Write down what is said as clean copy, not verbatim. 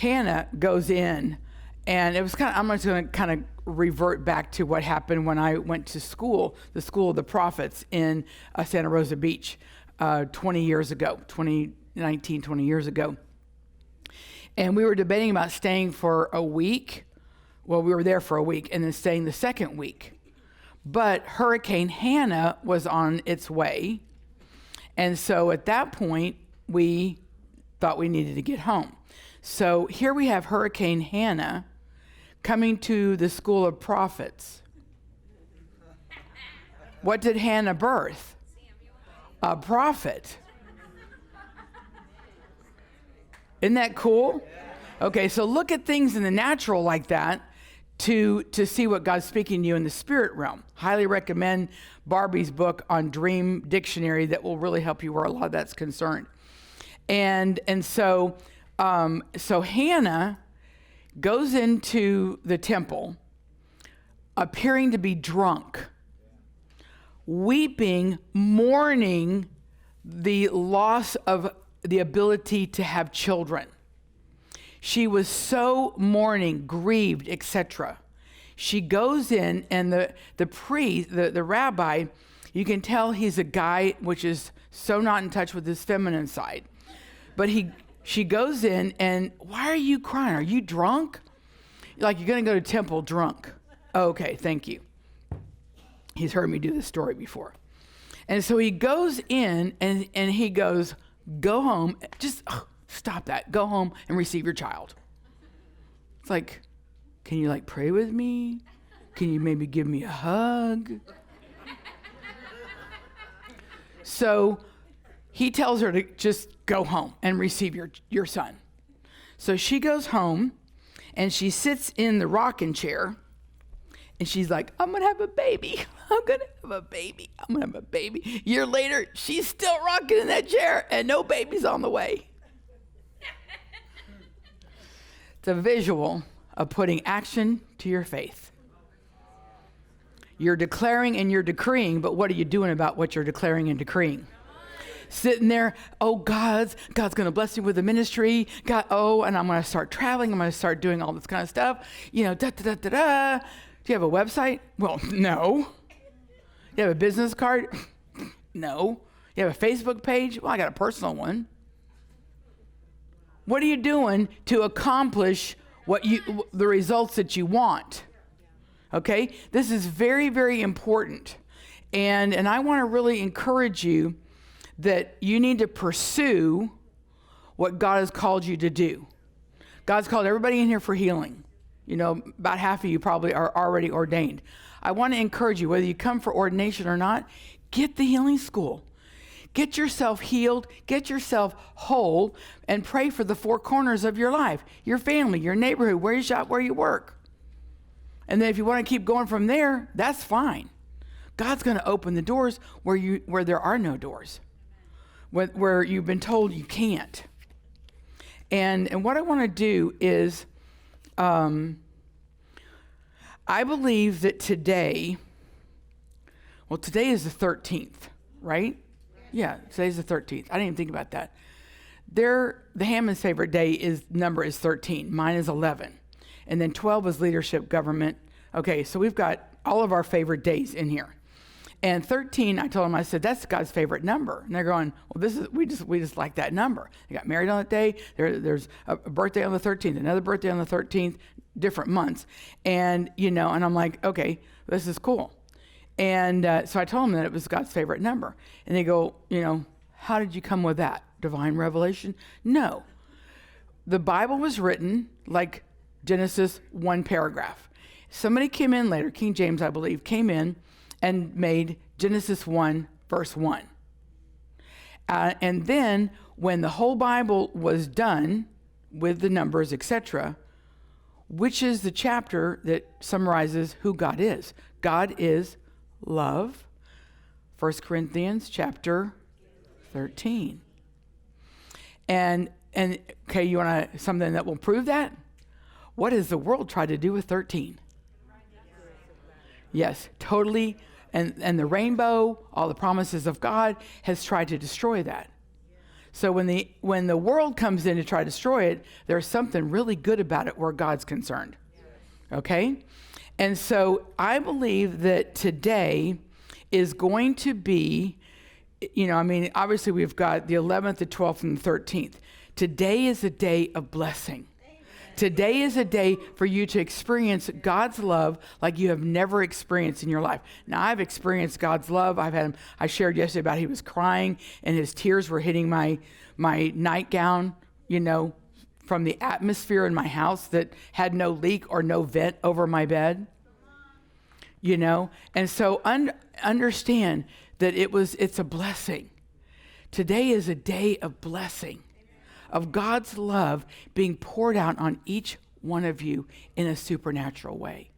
Hannah goes in, and it was I'm just going to kind of revert back to what happened when I went to school, the School of the Prophets in Santa Rosa Beach 20 years ago, 20 years ago. And we were debating about staying for a week. Well, we were there for a week and then staying the second week. But Hurricane Hannah was on its way. And so at that point, we thought we needed to get home. So here we have Hurricane Hannah coming to the School of Prophets. What did Hannah birth? A prophet. Isn't that cool? Okay, so look at things in the natural like that to see what God's speaking to you in the spirit realm. Highly recommend Barbie's book on Dream Dictionary that will really help you where a lot of that's concerned. And so Hannah goes into the temple appearing to be drunk, weeping, mourning the loss of the ability to have children. She was so mourning, grieved, etc. She goes in, and the priest, the rabbi, you can tell he's a guy which is so not in touch with his feminine side. But she goes in, and why are you crying? Are you drunk? Like, you're going to go to temple drunk. Okay, thank you. He's heard me do this story before. And so he goes in, and he goes, go home. Just stop that. Go home and receive your child. It's like, can you like pray with me? Can you maybe give me a hug? So he tells her to just go home and receive your son. So she goes home, and she sits in the rocking chair, and she's like, I'm going to have a baby. I'm going to have a baby. I'm going to have a baby. Year later, she's still rocking in that chair, and no baby's on the way. It's a visual of putting action to your faith. You're declaring and you're decreeing, but what are you doing about what you're declaring and decreeing? Sitting there, oh, God's going to bless me with a ministry. God, and I'm going to start traveling. I'm going to start doing all this kind of stuff. You know, da-da-da-da-da. Do you have a website? Well, no. You have a business card? No. You have a Facebook page? Well, I got a personal one. What are you doing to accomplish the results that you want? Okay? This is very, very important. And I want to really encourage you that you need to pursue what God has called you to do. God's called everybody in here for healing. You know, about half of you probably are already ordained. I want to encourage you, whether you come for ordination or not, get the healing school. Get yourself healed, get yourself whole, and pray for the four corners of your life, your family, your neighborhood, where you shop, where you work. And then if you want to keep going from there, that's fine. God's going to open the doors where there are no doors, where you've been told you can't. And what I want to do is, I believe that today is the 13th, right? Yeah, today's the 13th. I didn't even think about that. The Hammond's favorite number is 13. Mine is 11. And then 12 is leadership, government. Okay, so we've got all of our favorite days in here. And 13, I told them, I said, that's God's favorite number. And they're going, well, we just like that number. They got married on that day. There's a birthday on the 13th, another birthday on the 13th, different months. And, and I'm like, okay, this is cool. And so I told them that it was God's favorite number. And they go, how did you come with that? Divine revelation? No. The Bible was written like Genesis, one paragraph. Somebody came in later, King James, I believe, came in and made Genesis 1, verse 1. And then when the whole Bible was done with the numbers, etc., which is the chapter that summarizes who God is? God is love. 1 Corinthians chapter 13. And okay, you want something that will prove that? What has the world tried to do with 13? Yes, totally. And the rainbow, all the promises of God, has tried to destroy that. So when the world comes in to try to destroy it, there's something really good about it where God's concerned. Okay? And so I believe that today is going to be, obviously we've got the 11th, the 12th, and the 13th. Today is a day of blessing. Today is a day for you to experience God's love like you have never experienced in your life. Now, I've experienced God's love. I shared yesterday about he was crying and his tears were hitting my nightgown, from the atmosphere in my house that had no leak or no vent over my bed. And so understand that it's a blessing. Today is a day of blessing, of God's love being poured out on each one of you in a supernatural way.